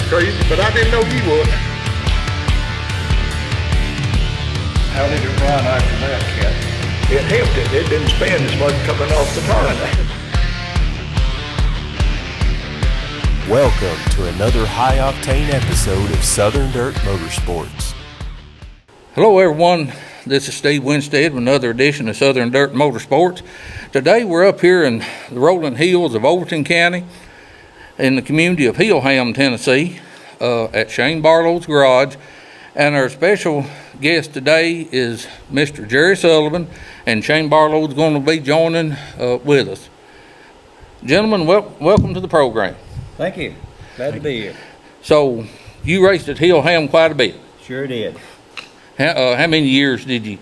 crazy, but I didn't know he would. How did it run after that, Cat? It helped it. It didn't spin as much coming off the turn. Welcome to another high-octane episode of Southern Dirt Motorsports. Hello everyone, this is Steve Winstead with another edition of Southern Dirt Motorsports. Today we're up here in the rolling hills of Overton County in the community of Hilham, Tennessee, at Shane Barlow's garage. And our special guest today is Mr. Jerry Sullivan, and Shane Barlow is going to be joining with us. Gentlemen, welcome to the program. Thank you. Glad to be here. So, you raced at Hilham quite a bit. Sure did. How many years did you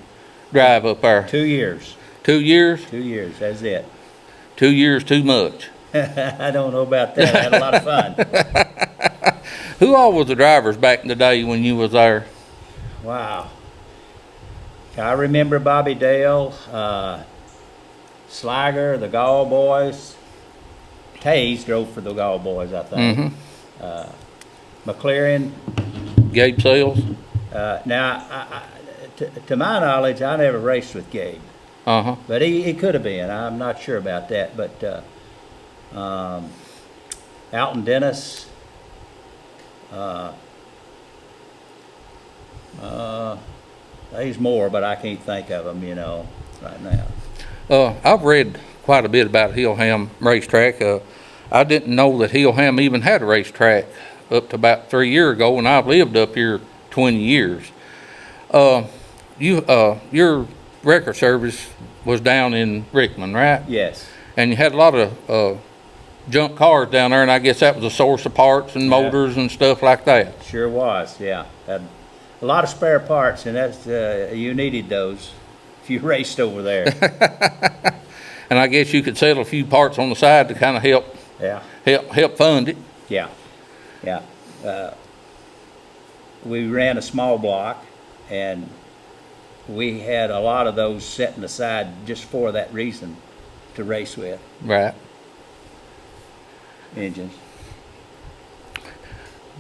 drive up there? 2 years. 2 years? 2 years, that's it. 2 years too much. I don't know about that. I had a lot of fun. Who all was the drivers back in the day when you was there? Wow. I remember Bobby Dale, Slager, the Gall Boys. Taze drove for the Gall Boys, I think. McLaren. Gabe Sales? Now, to my knowledge, I never raced with Gabe. But he could have been. I'm not sure about that. But Alton Dennis. There's more, but I can't think of them, right now. I've read quite a bit about Hilham racetrack. I didn't know that Hilham even had a racetrack up to about 3 years ago, and I've lived up here 20 years. Your record service was down in Rickman, right? Yes. And you had a lot of junk cars down there, and I guess that was a source of parts and motors and stuff like that. Sure was, yeah. Had a lot of spare parts, and that's you needed those if you raced over there. And I guess you could sell a few parts on the side to kind of help fund it. Yeah. We ran a small block, and we had a lot of those setting aside just for that reason to race with. Right. Engines.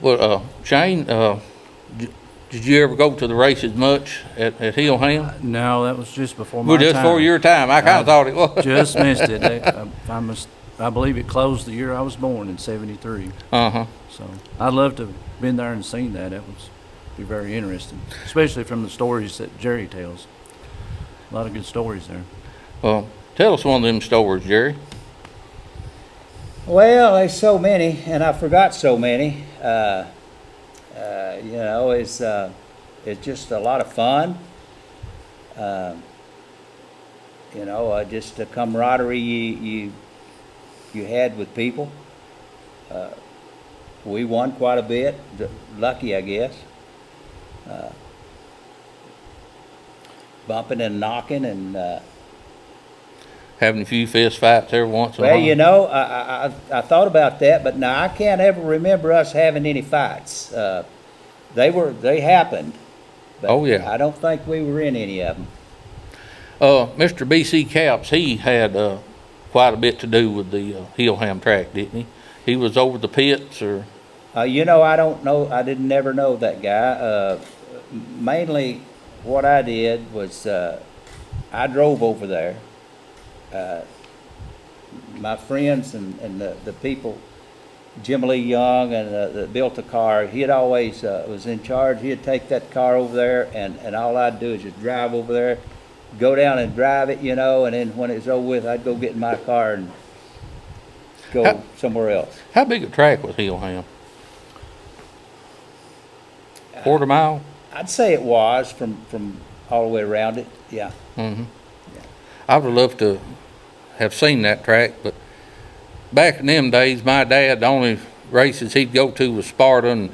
Well, Shane, did you ever go to the races much at Hilham? No, that was just before my time. Just for your time. I kind of thought it was. Just missed it. I believe it closed the year I was born in '73. So I'd love to have been there and seen that. That would be very interesting, especially from the stories that Jerry tells. A lot of good stories there. Well, tell us one of them stories, Jerry. Well, there's so many, and I forgot so many. It's just a lot of fun. Just the camaraderie you had with people. We won quite a bit, lucky I guess. Bumping and knocking and having a few fist fights every once in a while. I thought about that, but now I can't ever remember us having any fights. They happened. But oh yeah. I don't think we were in any of them. Mr. B.C. Caps, he had quite a bit to do with the Hilham track, didn't he? He was over the pits, or? I don't know. I didn't never know that guy. Mainly, what I did was I drove over there. My friends and the people, Jim Lee Young, and that built the car, he had always was in charge. He'd take that car over there, and all I'd do is just drive over there, go down and drive it, and then when it was over with, I'd go get in my car and go somewhere else. How big a track was Hilham? Quarter mile? I'd say it was from all the way around it, yeah. Yeah. I would love to have seen that track, but back in them days, my dad, the only races he'd go to was Sparta, and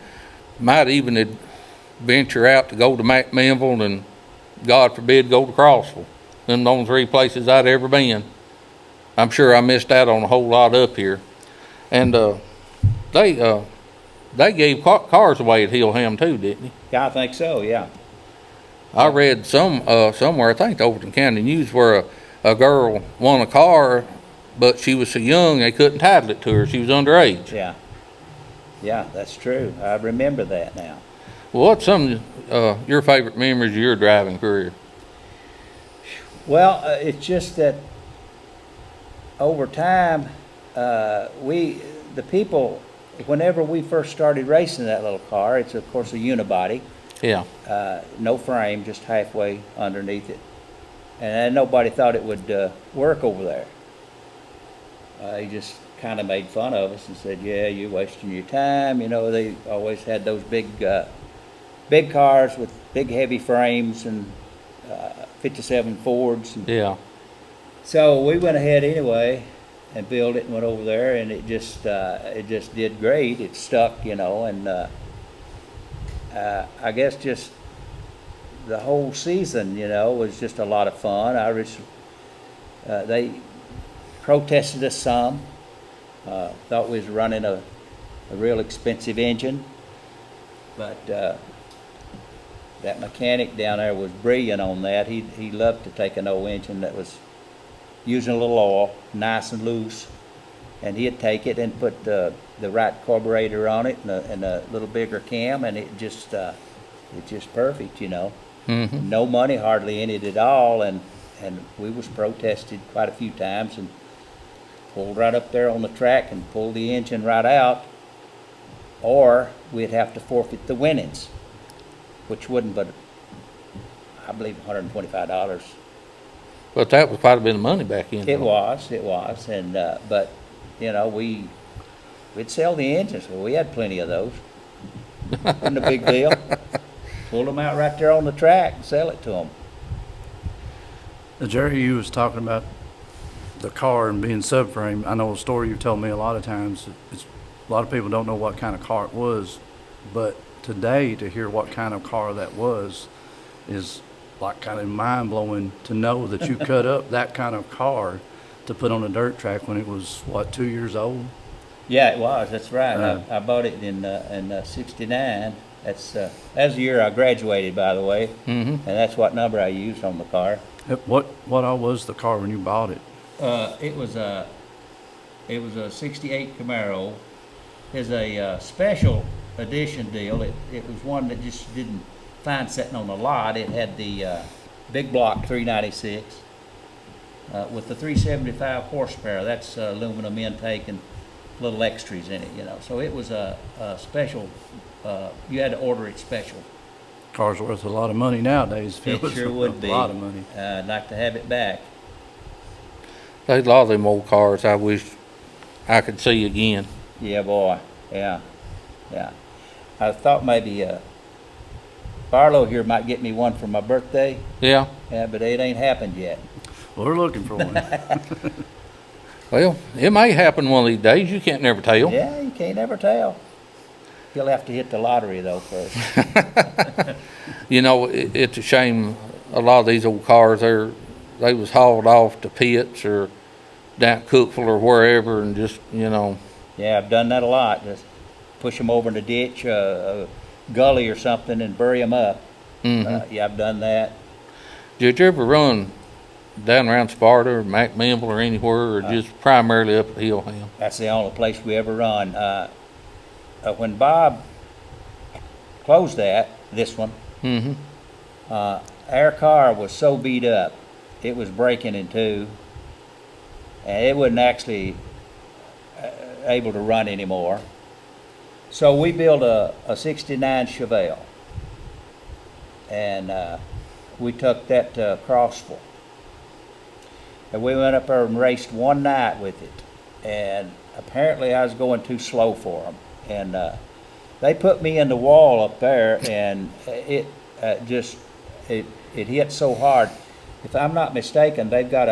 might even venture out to go to McMinnville and, God forbid, go to Crossville. Them the only three places I'd ever been. I'm sure I missed out on a whole lot up here. And they gave cars away at Hilham too, didn't they? Yeah, I think so, yeah. I read somewhere, I think the Overton County News, where a girl won a car, but she was so young they couldn't title it to her. She was underage. Yeah. Yeah, that's true. I remember that now. Well, what's some of your favorite memories of your driving career? Well, it's just that over time, the people, whenever we first started racing that little car, it's of course a unibody, Yeah. no frame, just halfway underneath it. And nobody thought it would work over there. He just kind of made fun of us and said, yeah, you're wasting your time. You know, they always had those big cars with big heavy frames and 57 Fords. And Yeah. so we went ahead anyway and built it and went over there, and it just did great. It stuck, you know, and I guess just the whole season, you know, was just a lot of fun. They protested us some. Thought we was running a real expensive engine, but that mechanic down there was brilliant on that. He loved to take an old engine that was using a little oil, nice and loose, and he'd take it and put the right carburetor on it and a little bigger cam, and it's just perfect, you know. Mm-hmm. No money hardly in it at all, and we was protested quite a few times and pulled right up there on the track and pulled the engine right out, or we'd have to forfeit the winnings, which wouldn't but, I believe, $125. But that was quite a bit of money back in. It was, and but you know we'd sell the engines. So we had plenty of those. Wasn't a big deal. Pull them out right there on the track and sell it to them. Jerry, you was talking about the car and being subframe. I know a story you've told me a lot of times. A lot of people don't know what kind of car it was, but today to hear what kind of car that was is like kind of mind-blowing to know that you cut up that kind of car to put on a dirt track when it was, what, 2 years old? Yeah, it was. That's right. I bought it in '69. That's the year I graduated, by the way, Mm-hmm. and that's what number I used on the car. What all was the car when you bought it? It was a '68 Camaro. It's a special edition deal. It was one that just didn't find sitting on the lot. It had the big block 396 with the 375 horsepower. That's aluminum intake and little extras in it, you know. So it was a special. You had to order it special. Car's worth a lot of money nowadays. It sure would be. A lot of money. I'd like to have it back. There's a lot of them old cars I wish I could see again. Yeah, boy. Yeah. I thought maybe Barlow here might get me one for my birthday. Yeah. Yeah, but it ain't happened yet. Well, we're looking for one. Well, it may happen one of these days. You can't never tell. Yeah, you can't ever tell. He'll have to hit the lottery though first. You know, it's a shame. A lot of these old cars, they was hauled off to pits or down Cookville or wherever, and just, you know. Yeah, I've done that a lot. Just push them over in the ditch, a gully or something, and bury them up. Mm-hmm. Yeah, I've done that. Did you ever run down around Sparta or McMinnville or anywhere, or just primarily up at Hilham? That's the only place we ever run. When Bob closed this one, Mm-hmm. our car was so beat up, it was breaking in two, and it wasn't actually able to run anymore. So we built a '69 Chevelle, and we took that to Crossville. And we went up there and raced one night with it, and apparently I was going too slow for them. And they put me in the wall up there, and it hit so hard. If I'm not mistaken, they've got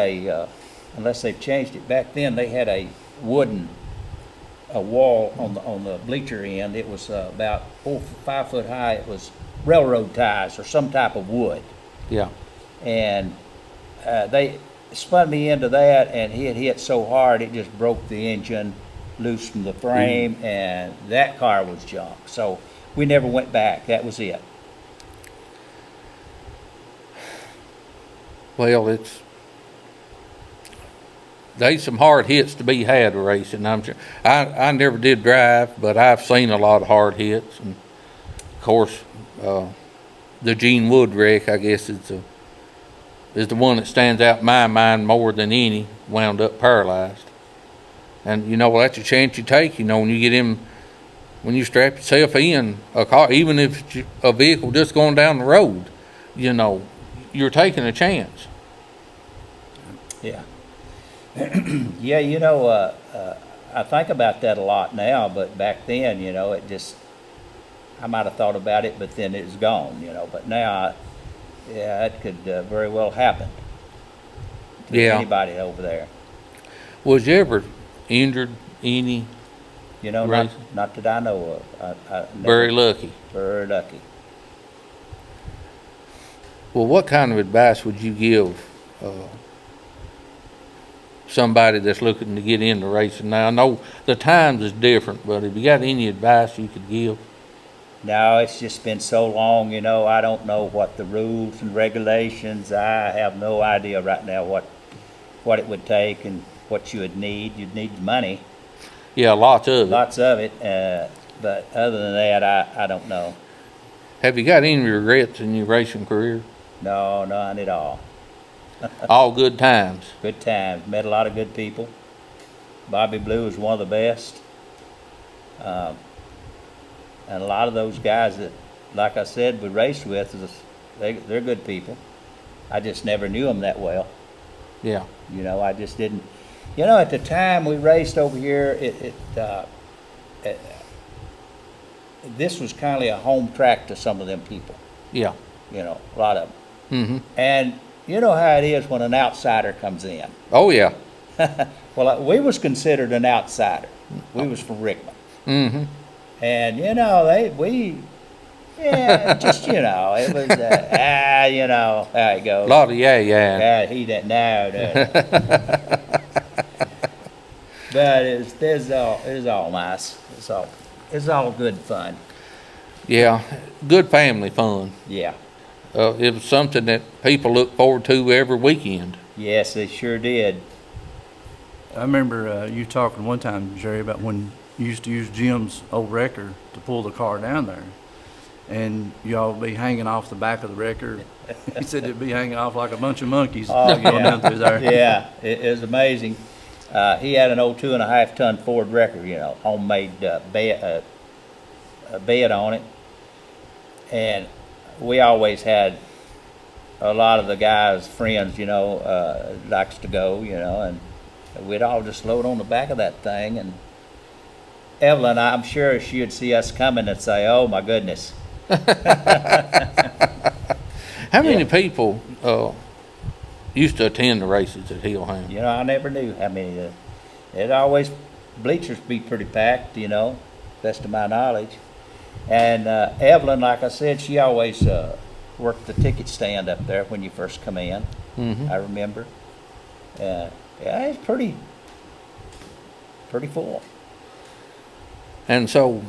unless they've changed it. Back then they had a wooden wall on the bleacher end. It was about 4 or 5 foot high. It was railroad ties or some type of wood. Yeah. And they spun me into that, and it hit so hard it just broke the engine loose from the frame, and that car was junk. So we never went back. That was it. Well, there's some hard hits to be had with racing. I'm sure. I never did drive, but I've seen a lot of hard hits, and of course, the Gene Wood wreck, I guess, is the one that stands out in my mind more than any. Wound up paralyzed, and that's a chance you take. When you get in, when you strap yourself in a car, even if it's a vehicle just going down the road, you're taking a chance. Yeah. Yeah, I think about that a lot now, but back then, I might have thought about it, but then it was gone, But now, it could very well happen to anybody over there. Was you ever injured any? Not that I know of. Very lucky. Very lucky. Well, what kind of advice would you give somebody that's looking to get into racing now? I know the times is different, but have you got any advice you could give? No, it's just been so long, I don't know what the rules and regulations. I have no idea right now what it would take and what you would need. You'd need money. Yeah, lots of it. But other than that, I don't know. Have you got any regrets in your racing career? No, none at all. All good times. Good times. Met a lot of good people. Bobby Blue is one of the best. And a lot of those guys that, like I said, we raced with, they're good people. I just never knew them that well. Yeah. I just didn't. At the time we raced over here, this was kind of a home track to some of them people. Yeah. A lot of them. Mm-hmm. And you know how it is when an outsider comes in. Oh, yeah. Well, we was considered an outsider. We was from Rickman. Mm-hmm. And, it was, how it goes. A lot of yeah. Yeah, he didn't know, does But it was all nice. It's all good fun. Yeah, good family fun. Yeah. It was something that people look forward to every weekend. Yes, they sure did. I remember you talking one time, Jerry, about when you used to use Jim's old wrecker to pull the car down there. And y'all be hanging off the back of the wrecker. He said it'd be hanging off like a bunch of monkeys going down through there. Yeah, it was amazing. He had an old 2.5 ton Ford wrecker, homemade bed on it. And we always had a lot of the guys, friends, likes to go, and we'd all just load on the back of that thing. And Evelyn, I'm sure she'd see us coming and say, "Oh my goodness." How many people used to attend the races at Hilham? I never knew how many. It always, bleachers be pretty packed, best of my knowledge. And Evelyn, like I said, she always worked the ticket stand up there when you first come in. Mm-hmm. I remember. It's pretty full. And so,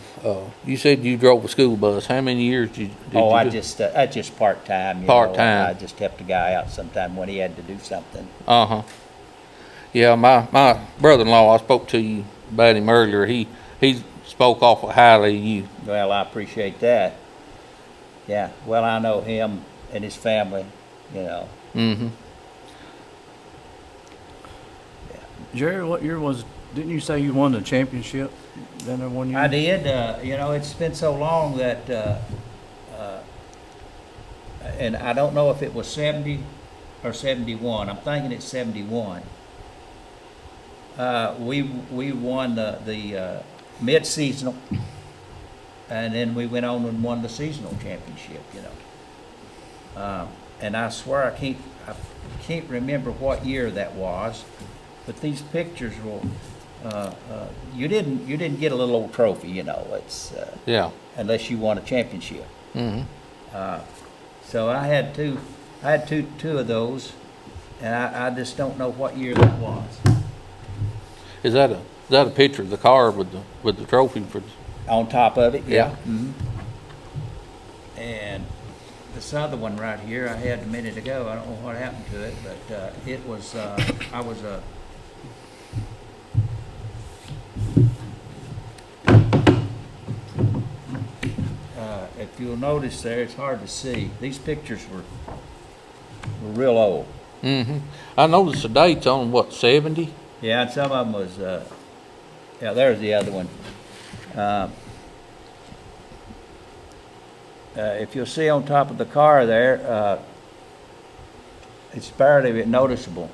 you said you drove a school bus. How many years did you I do? just part-time. Part-time. I just helped a guy out sometime when he had to do something. Uh-huh. Yeah, my brother-in-law, I spoke to you about him earlier. He spoke awful highly of you. Well, I appreciate that. Yeah, well, I know him and his family, Mm-hmm. Jerry, what year didn't you say you won the championship then there one year? I did. It's been so long that, and I don't know if it was 70 or 71. I'm thinking it's 71. We won the mid-seasonal, and then we went on and won the seasonal championship. And I swear I can't remember what year that was, but these pictures will. You didn't get a little old trophy, it's unless you won a championship. Mm-hmm. So I had two of those, and I just don't know what year that was. Is that a picture of the car with the trophy for? On top of it, Yeah. Mm-hmm. And this other one right here I had a minute ago. I don't know what happened to it, but it was I was if you'll notice there, it's hard to see. These pictures were real old. I noticed the dates on them, what, 70? Yeah, and some of them was, yeah, there's the other one. If you'll see on top of the car there, it's barely noticeable.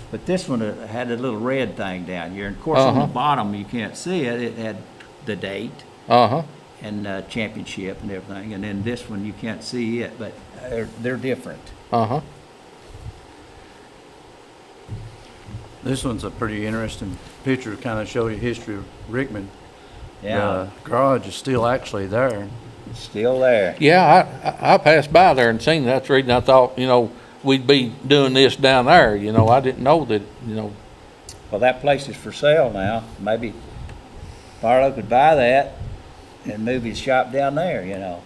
But this one had a little red thing down here. And of course, on the bottom, you can't see it. It had the date and championship and everything. And then this one, you can't see it, but they're different. This one's a pretty interesting picture to kind of show you history of Rickman. Yeah, The garage is still actually there. it's still there. Yeah, I passed by there and seen that. That's the reason I thought, we'd be doing this down there. I didn't know that, Well, that place is for sale now. Maybe Barlow could buy that and move his shop down there,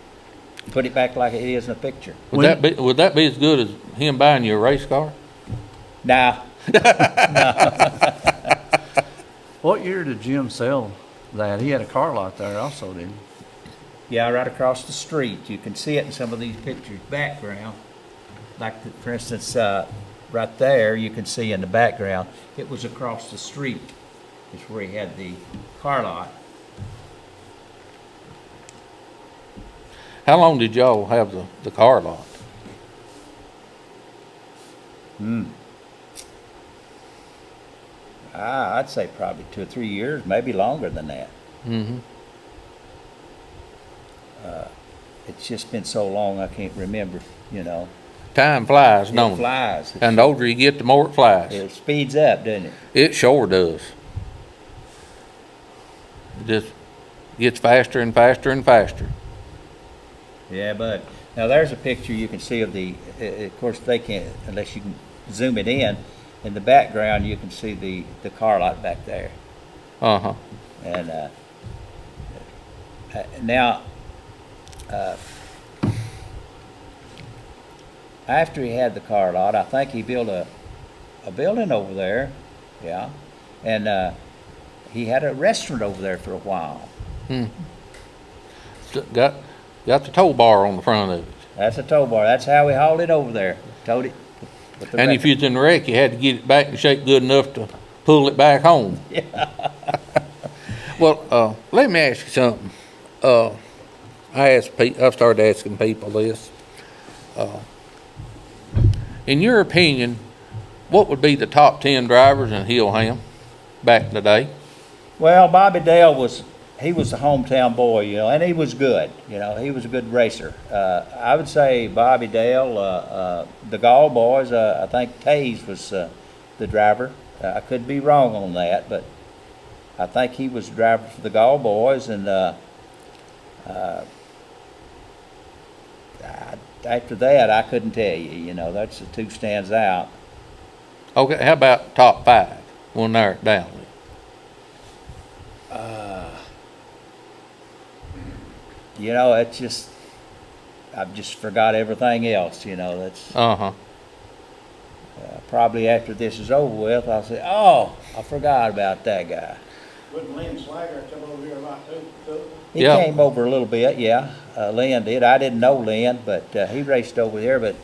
Put it back like it is in the picture. Would that be as good as him buying you a race car? Nah. What year did Jim sell that? He had a car lot there also, didn't he? Yeah, right across the street. You can see it in some of these pictures background. Like, for instance, right there, you can see in the background, it was across the street. It's where he had the car lot. How long did y'all have the car lot? I'd say probably 2 or 3 years, maybe longer than that. It's just been so long, I can't remember, Time flies, don't It it? flies. And the older you get, the more it flies. It speeds up, doesn't it? It sure does. It just gets faster and faster and faster. Yeah, but now there's a picture you can see of of course they can't, unless you can zoom it in. In the background, you can see the car lot back there. And now, after he had the car lot, I think he built a building over there, yeah, and he had a restaurant over there for a while. Got the tow bar on the front of it. That's a tow bar. That's how we hauled it over there. Towed it. And if you was in the wreck, you had to get it back in shape good enough to pull it back home. Yeah. Well, let me ask you something. I've started asking people this. In your opinion, what would be the top 10 drivers in Hilham back in the day? Well, Bobby Dale was the hometown boy, and he was good. He was a good racer. I would say Bobby Dale, the Gall boys, I think Taze was the driver. I could be wrong on that, but I think he was the driver for the Gall boys. And after that, I couldn't tell you. That's the two stands out. Okay, how about top 5? We'll narrow it down. It's just, I've just forgot everything else, that's probably after this is over with, I'll say, oh, I forgot about that guy. Wouldn't Lynn Slager come over here a lot too? He came over a little bit, yeah. Lynn did. I didn't know Lynn, but he raced over there, but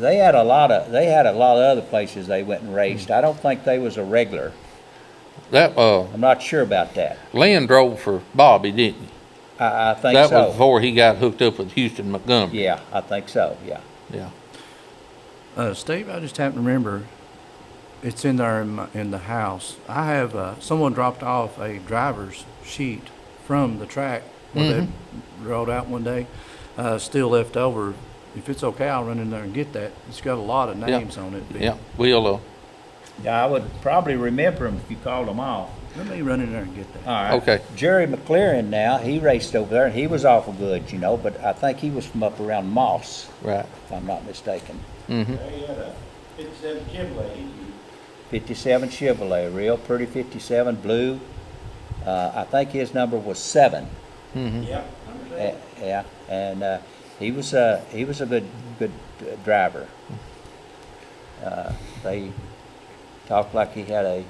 they had a lot of other places they went and raced. I don't think they was a regular. I'm not sure about that. Lynn drove for Bobby, didn't he? I think that so. was before he got hooked up with Houston Montgomery. Yeah, I think so, yeah. Yeah. Steve, I just happen to remember, it's in there in the house. I have someone dropped off a driver's sheet from the track where they rode out one day, still left over. If it's okay, I'll run in there and get that. It's got a lot of names on it. Yeah, we'll. Yeah, I would probably remember him if you called him off. Let me run in there and get that. All right. Okay. Jerry McLaren now, he raced over there, and he was awful good, but I think he was from up around Moss, Right. if I'm not mistaken. They had a 57 Chevrolet. 57 Chevrolet, real pretty 57, blue. I think his number was 7. Yep. Yeah, and he was a good driver. They talked like he had a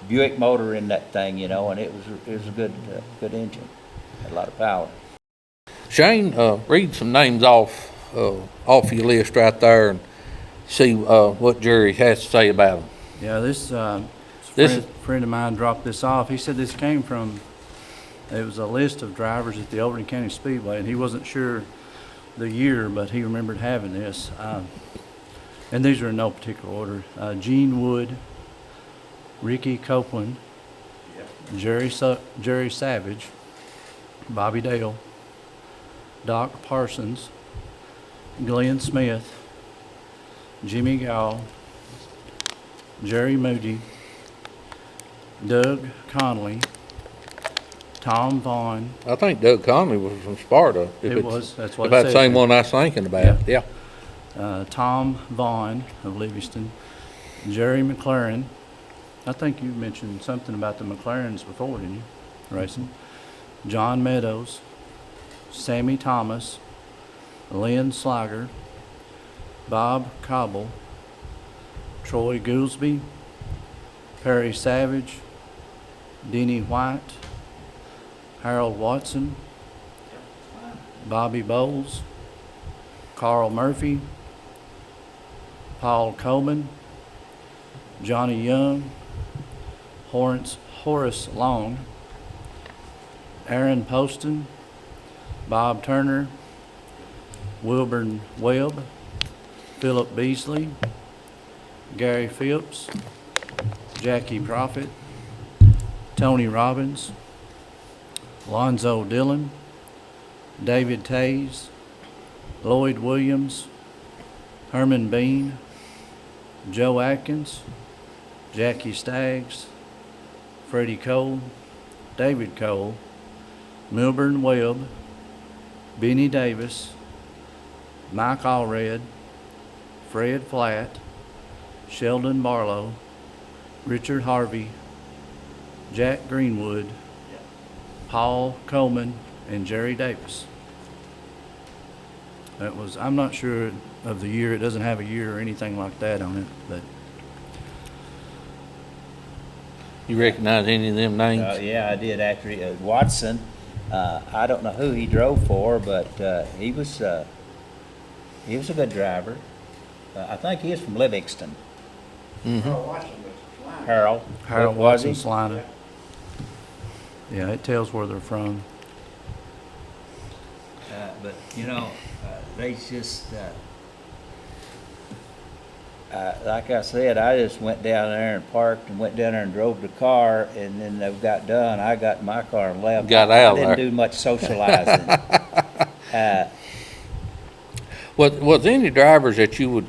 Buick motor in that thing, and it was a good engine. Had a lot of power. Shane, read some names off your list right there and see what Jerry has to say about them. Yeah, this This friend of mine dropped this off. He said this came from, it was a list of drivers at the Overton County Speedway, and he wasn't sure the year, but he remembered having this. And these are in no particular order. Gene Wood, Ricky Copeland, Jerry Savage, Bobby Dale, Doc Parsons, Glenn Smith, Jimmy Gall, Jerry Moody, Doug Conley, Tom Vaughn. I think Doug Conley was from Sparta. That's what about it the says same here. one I was thinking about. Yeah. Tom Vaughn of Livingston, Jerry McLaren. I think you mentioned something about the McLarens before, didn't you? Racing. John Meadows, Sammy Thomas, Lynn Slager, Bob Cobble, Troy Goolsby, Perry Savage, Denny White, Harold Watson, Bobby Bowles, Carl Murphy, Paul Coleman, Johnny Young, Horace Long, Aaron Poston, Bob Turner, Wilburn Webb, Philip Beasley, Gary Phipps, Jackie Prophet, Tony Robbins, Lonzo Dillon, David Tays, Lloyd Williams, Herman Bean, Joe Atkins, Jackie Staggs, Freddie Cole, David Cole, Milburn Webb, Benny Davis, Mike Allred, Fred Flatt, Sheldon Barlow, Richard Harvey, Jack Greenwood, Paul Coleman, and Jerry Davis. That was, I'm not sure of the year. It doesn't have a year or anything like that on it, but You recognize any of them names? Yeah, I did actually. Watson, I don't know who he drove for, but he was a good driver. I think he is from Livingston. Harold Watson was flying. Harold Was he? Watson Slina. Yeah, it tells where they're from. But you know, they just like I said, I just went down there and parked and went down there and drove the car, and then they got done. I got in my car and left. Got out I didn't there. do much socializing. Was any drivers that you would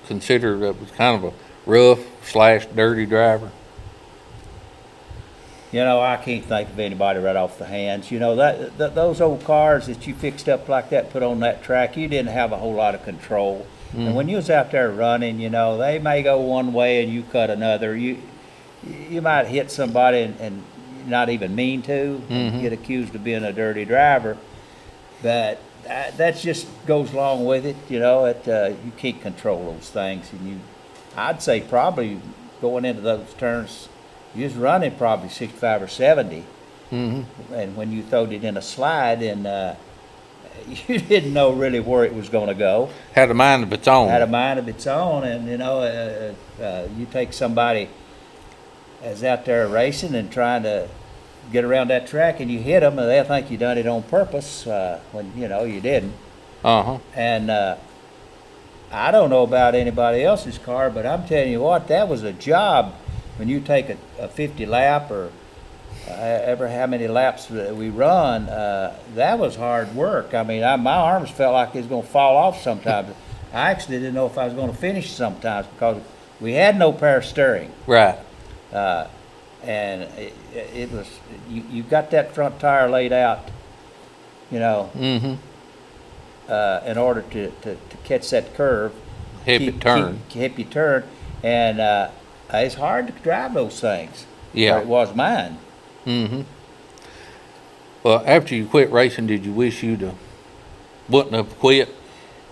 consider that was kind of a rough/dirty driver? You know, I can't think of anybody right off the hands. You know, those old cars that you fixed up like that, put on that track, you didn't have a whole lot of control. And when you was out there running, you know, they may go one way and you cut another. You might hit somebody and not even mean to, and get accused of being a dirty driver. But that just goes along with it, you know. You can't control those things, and I'd say probably going into those turns, you was running probably 65 or 70, and when you throwed it in a slide, and you didn't know really where it was going to go. Had a mind of its own. Had a mind of its own, and you know, you take somebody that's out there racing and trying to get around that track, and you hit them, and they'll think you done it on purpose when you know you didn't. And I don't know about anybody else's car, but I'm telling you what, that was a job. When you take a 50 lap or ever how many laps that we run, that was hard work. I mean, my arms felt like it was going to fall off sometimes. I actually didn't know if I was going to finish sometimes because we had no power steering. Right. And it was, you got that front tire laid out, you know, in order to catch that curve. Help it turn. Help you turn. And it's hard to drive those things. Yeah. Or it was mine. Well, after you quit racing, did you wish you'd wouldn't have quit?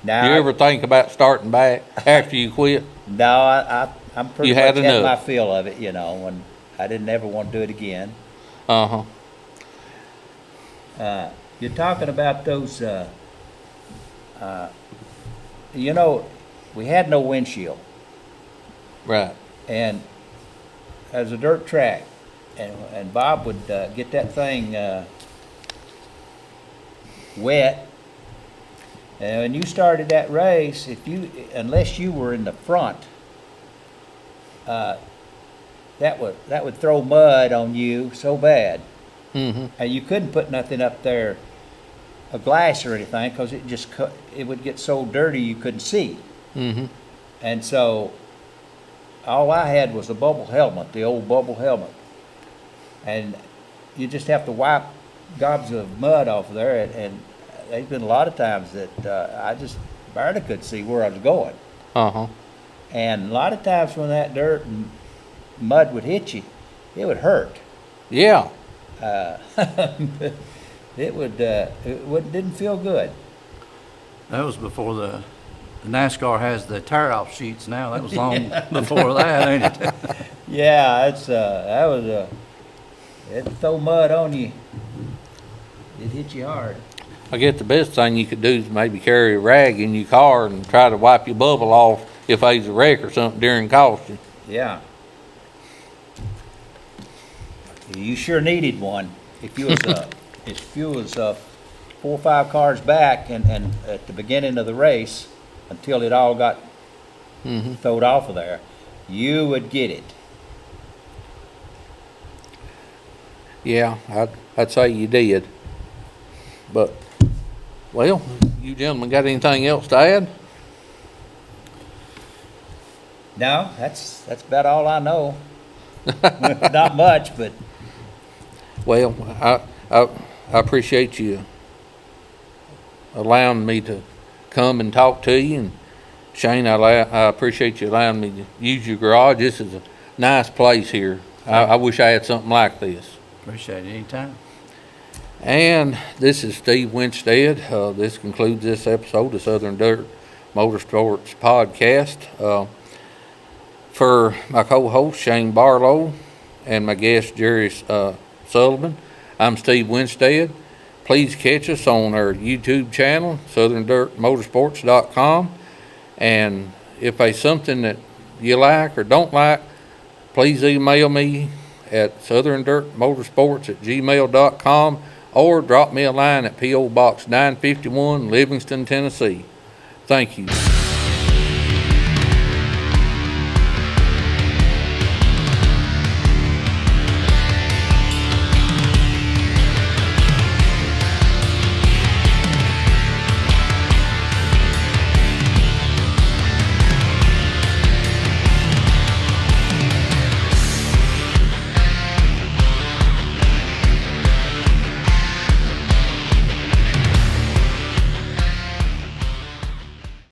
Now, You ever think about starting back after you quit? No, I'm pretty You much had had enough. my feel of it, you know, when I didn't ever want to do it again. You're talking about those, you know, we had no windshield, Right. and as a dirt track, and Bob would get that thing wet. And when you started that race, unless you were in the front, that would throw mud on you so bad, Mm-hmm. and you couldn't put nothing up there, a glass or anything, because it would get so dirty you couldn't see. Mm-hmm. And so all I had was a bubble helmet, the old bubble helmet. And you just have to wipe gobs of mud off of there. And there's been a lot of times that I just barely could see where I was going. Uh-huh. And a lot of times when that dirt and mud would hit you, it would hurt. Yeah. It didn't feel good. That was before the NASCAR has the tear-off sheets now. That was long before that, ain't it? Yeah, it'd throw mud on you. It hit you hard. I guess the best thing you could do is maybe carry a rag in your car and try to wipe your bubble off if there's a wreck or something during caution. Yeah. You sure needed one. If you was 4 or 5 cars back and at the beginning of the race until it all got thrown off of there, you would get it. Yeah, I'd say you did. But, well, you gentlemen got anything else to add? No, that's about all I know. Not much, but Well, I appreciate you allowing me to come and talk to you, and Shane, I appreciate you allowing me to use your garage. This is a nice place here. I wish I had something like this. Appreciate it anytime. And this is Steve Winstead. This concludes this episode of Southern Dirt Motorsports Podcast. For my co-host Shane Barlow and my guest Jerry Sullivan, I'm Steve Winstead. Please catch us on our YouTube channel, southerndirtmotorsports.com. And if there's something that you like or don't like, please email me at southerndirtmotorsports@gmail.com or drop me a line at P.O. Box 951, Livingston, Tennessee. Thank you.